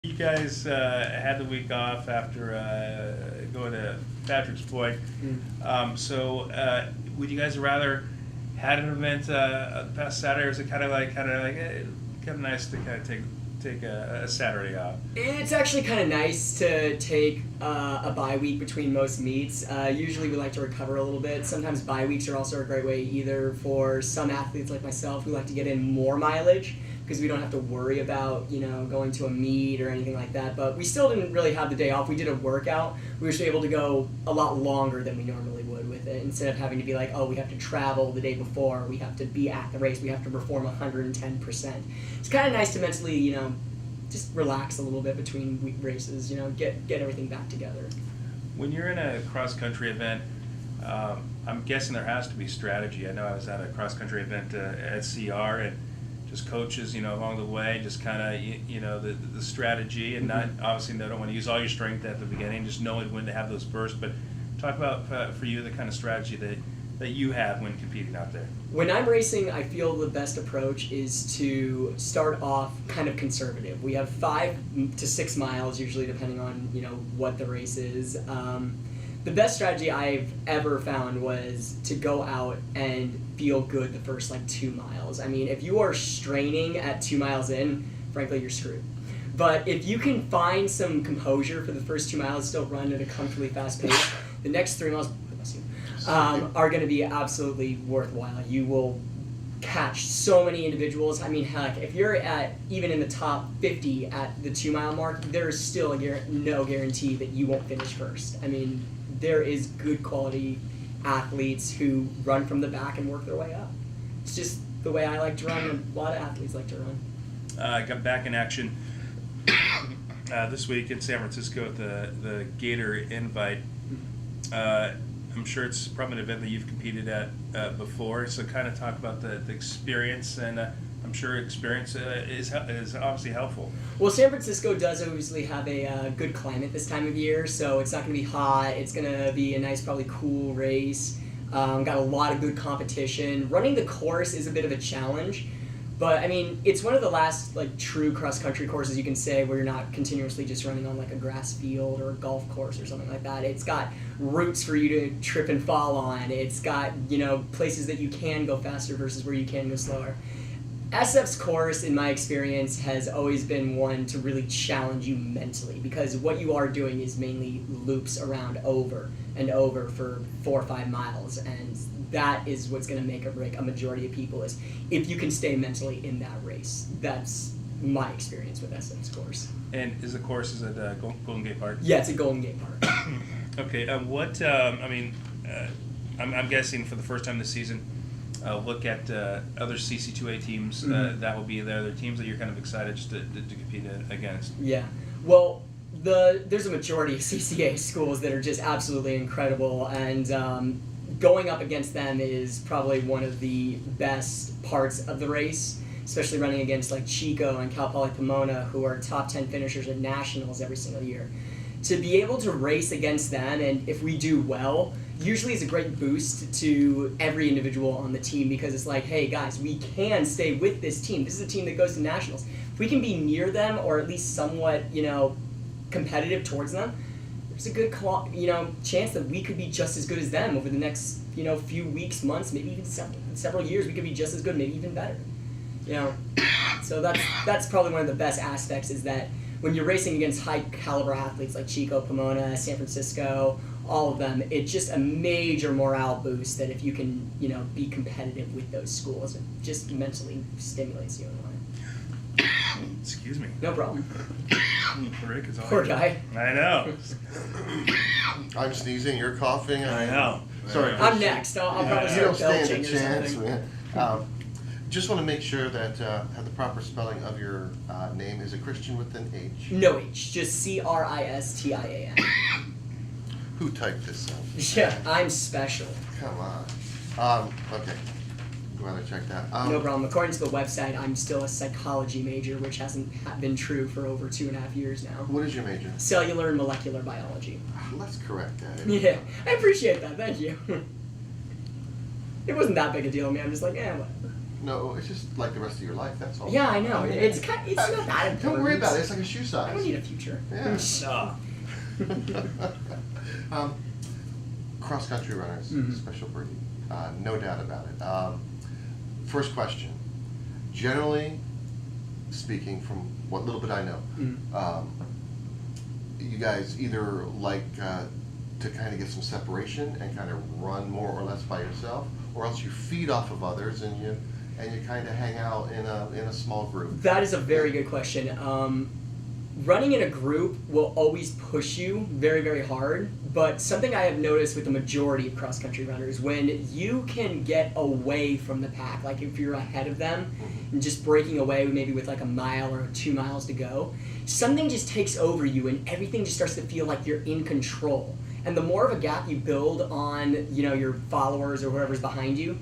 You guys had the week off after going to Patrick's Point. Would you guys rather had an event the past Saturday, or is it kind of like kind of nice to kind of take a Saturday off? It's actually kind of nice to take a bye week between most meets. Usually we like to recover a little bit. Sometimes bye weeks are also a great way either for some athletes like myself who like to get in more mileage because we don't have to worry about, going to a meet or anything like that. But we still didn't really have the day off. We did a workout. We were still able to go a lot longer than we normally would with it. Instead of having to be like, oh, we have to travel the day before. We have to be at the race. We have to perform 110%. It's kind of nice to mentally, just relax a little bit between week races, get everything back together. When you're in a cross-country event, I'm guessing there has to be strategy. I know I was at a cross-country event at CR, and just coaches, along the way, just kind of, the strategy, and not, obviously, they don't want to use all your strength at the beginning, just knowing when to have those bursts. But talk about, for you, the kind of strategy that you have when competing out there. When I'm racing, I feel the best approach is to start off kind of conservative. We have 5 to 6 miles, usually, depending on, what the race is. The best strategy I've ever found was to go out and feel good the first 2 miles. I mean, if you are straining at 2 miles in, frankly, you're screwed. But if you can find some composure for the first 2 miles, still run at a comfortably fast pace, the next 3 miles are going to be absolutely worthwhile. You will catch so many individuals. I mean, heck, if you're at even in the top 50 at the 2 mile mark, there's still no guarantee that you won't finish first. I mean, there is good quality athletes who run from the back and work their way up. It's just the way I like to run, and a lot of athletes like to run. I got back in action this week in San Francisco at the Gator Invite. I'm sure it's probably an event that you've competed at before, so kind of talk about the experience, and I'm sure experience is obviously helpful. Well, San Francisco does obviously have a good climate this time of year, so it's not going to be hot. It's going to be a nice, probably cool race. Got a lot of good competition. Running the course is a bit of a challenge, but I mean, it's one of the last true cross-country courses you can say where you're not continuously just running on a grass field or a golf course or something like that. It's got routes for you to trip and fall on. It's got, places that you can go faster versus where you can go slower. SF's course, in my experience, has always been one to really challenge you mentally, because what you are doing is mainly loops around over and over for 4 or 5 miles, and that is what's going to make or break a majority of people, is if you can stay mentally in that race. That's my experience with SF's course. And is the course at Golden Gate Park? Yeah, it's at Golden Gate Park. Okay, I'm guessing for the first time this season, look at other CC2A teams that will be there. They're teams that you're kind of excited just to compete against. Yeah. Well, there's a majority of CCA schools that are just absolutely incredible, and going up against them is probably one of the best parts of the race, especially running against Chico and Cal Poly Pomona, who are top 10 finishers at nationals every single year. To be able to race against them, and if we do well, usually is a great boost to every individual on the team, because it's like, hey guys, we can stay with this team. This is a team that goes to nationals. If we can be near them, or at least somewhat, competitive towards them, there's a good, chance that we could be just as good as them over the next, few weeks, months, maybe even several years. We could be just as good, maybe even better. So that's probably one of the best aspects, is that when you're racing against high caliber athletes like Chico, Pomona, San Francisco, all of them, it's just a major morale boost that if you can, be competitive with those schools, it just mentally stimulates you in a way. Excuse me. No problem. Rick is all Poor guy. I know. I'm sneezing, you're coughing. I know. Sorry. I'm next. I'll probably You don't start stand belching a or chance, something. man. Just want to make sure that have the proper spelling of your name. Is it Christian with an H? No H, just Christian. Who typed this up? Yeah, I'm special. Come on. Okay. Glad I checked that. No problem. According to the website, I'm still a psychology major, which hasn't been true for over 2.5 years now. What is your major? Cellular and molecular biology. Let's correct that. Yeah, I appreciate that. Thank you. It wasn't that big a deal to me. I'm just like, whatever. No, it's just like the rest of your life. That's all. Yeah, I know. It's not that important. Don't worry about it. It's like a shoe size. I don't need a future. Yeah. Stop. Cross country runners, Mhm. special breed, no doubt about it. First question. Generally speaking, from what little bit I know, you guys either like to kind of get some separation and kind of run more or less by yourself, or else you feed off of others and you kind of hang out in a small group. That is a very good question. Running in a group will always push you very, very hard, but something I have noticed with the majority of cross-country runners, when you can get away from the pack, like if you're ahead of them, and just breaking away maybe with like a mile or 2 miles to go, something just takes over you and everything just starts to feel like you're in control. And the more of a gap you build on, your followers or whoever's behind you,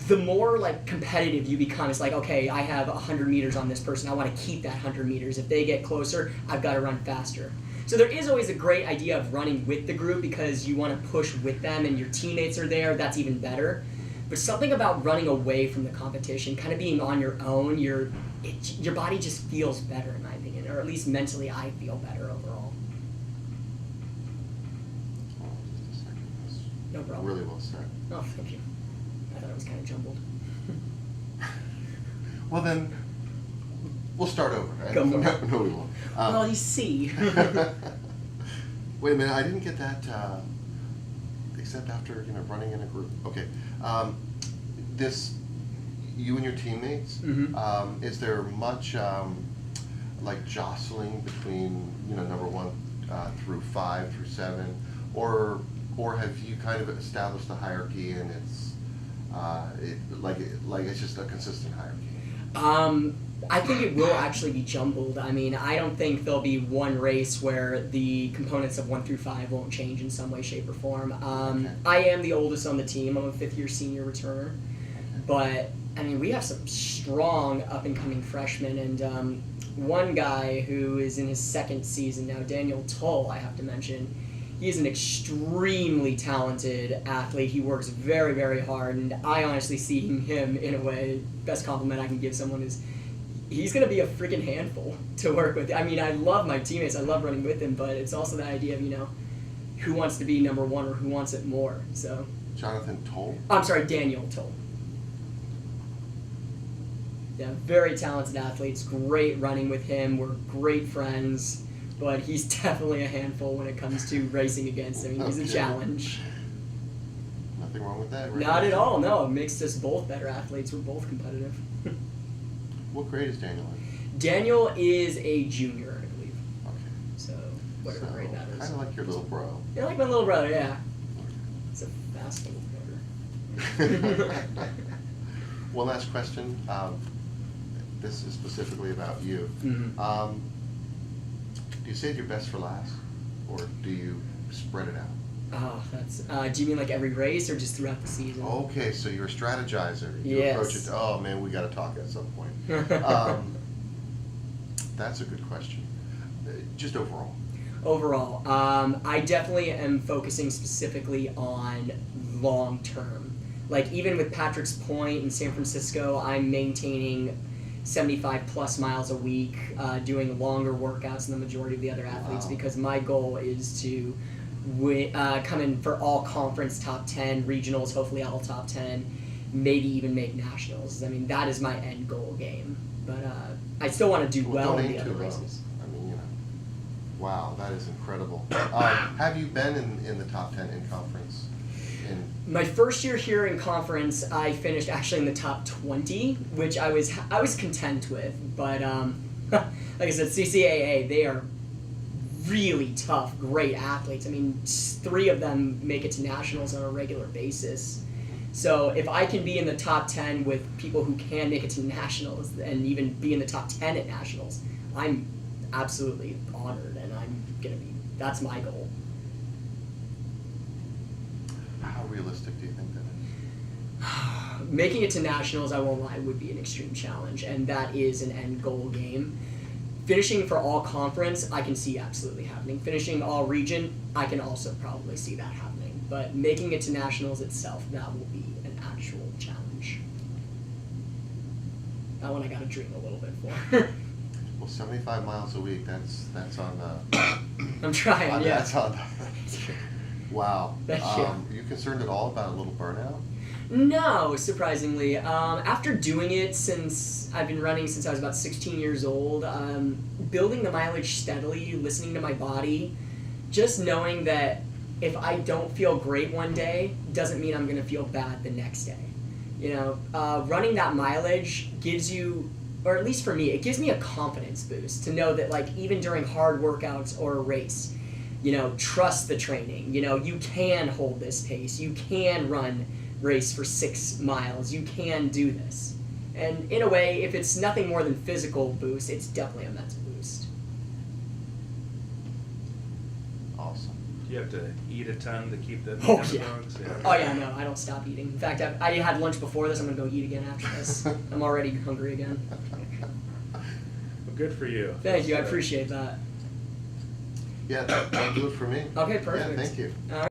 the more like competitive you become. It's like, okay, I have 100 meters on this person. I want to keep that 100 meters. If they get closer, I've got to run faster. So there is always a great idea of running with the group because you want to push with them and your teammates are there. That's even better. But something about running away from the competition, kind of being on your own, your body just feels better in my opinion, or at least mentally I feel better overall. Oh, just a second. That's No problem. really well said. Oh, thank you. I thought it was kind of jumbled. Well then, we'll start over. Right? Go for it. No, we won't. Well, you see. Wait a minute, I didn't get that, except after, running in a group. Okay. You and your teammates, is there much, like jostling between, number 1 through 5 through 7, or have you kind of established a hierarchy and it's, it's just a consistent hierarchy? I think it will actually be jumbled. I mean, I don't think there'll be one race where the components of 1 through 5 won't change in some way, shape, or form. Okay. I am the oldest on the team. I'm a 5th-year senior returner. But, I mean, we have some strong up-and-coming freshmen. And one guy who is in his 2nd season now, Daniel Tull, I have to mention, he is an extremely talented athlete. He works very, very hard. And I honestly see him in a way, best compliment I can give someone is, he's going to be a freaking handful to work with. I mean, I love my teammates. I love running with him, but it's also the idea of, who wants to be number 1 or who wants it more. So. Jonathan Toll? I'm sorry, Daniel Toll. Yeah, very talented athletes. Great running with him. We're great friends, but he's definitely a handful when it comes to racing against him. He's a challenge. Nothing wrong with that, right? Not at all, no. It makes us both better athletes. We're both competitive. What grade is Daniel in? Daniel is a junior, I believe. Okay. So, whatever grade that is. Kind of like your little bro. You're like my little brother, yeah. It's a fast little brother. One last question. This is specifically about you. Mm-hmm. Do you save your best for last, or do you spread it out? Oh, that's. Do you mean like every race or just throughout the season? Okay, so you're a strategizer. You Yes. approach it. Oh man, we got to talk at some point. That's a good question. Just overall. Overall, I definitely am focusing specifically on long term. Like even with Patrick's Point in San Francisco, I'm maintaining 75 plus miles a week, doing longer workouts than the majority of the other athletes because my goal is to come in for all conference top 10, regionals, hopefully all top 10, maybe even make nationals. I mean, that is my end goal game. But I still want to do well in the other races. I mean, wow, that is incredible. Have you been in the top 10 in conference? My first year here in conference, I finished actually in the top 20, which I was content with. But like I said, CCAA, they are really tough, great athletes. I mean, 3 of them make it to nationals on a regular basis. So if I can be in the top 10 with people who can make it to nationals and even be in the top 10 at nationals, I'm absolutely honored, and that's my goal. How realistic do you think that is? Making it to nationals, I won't lie, would be an extreme challenge, and that is an end goal game. Finishing for all conference, I can see absolutely happening. Finishing all region, I can also probably see that happening. But making it to nationals itself, that will be an actual challenge. that one I got to dream a little bit for. Well, 75 miles a week, that's on the... I'm trying, yeah. That's on the... Wow. Thank you. Are you concerned at all about a little burnout? No, surprisingly. After doing it I've been running since I was about 16 years old, building the mileage steadily, listening to my body, just knowing that if I don't feel great one day, doesn't mean I'm going to feel bad the next day. You know, running that mileage gives you, or at least for me, it gives me a confidence boost to know that, like, even during hard workouts or a race, you know, trust the training. You know, you can hold this pace. You can run race for 6 miles. You can do this. And in a way, if it's nothing more than physical boost, it's definitely a mental boost. Awesome. Do you have to eat a ton to keep the Oh, metabolics? yeah. Oh, yeah, no, I don't stop eating. In fact, I had lunch before this. I'm going to go eat again after this. I'm already hungry again. Well, good for you. Thank you. I appreciate that. Yeah, that'll do it for me. Okay, perfect. Yeah, thank you. All right.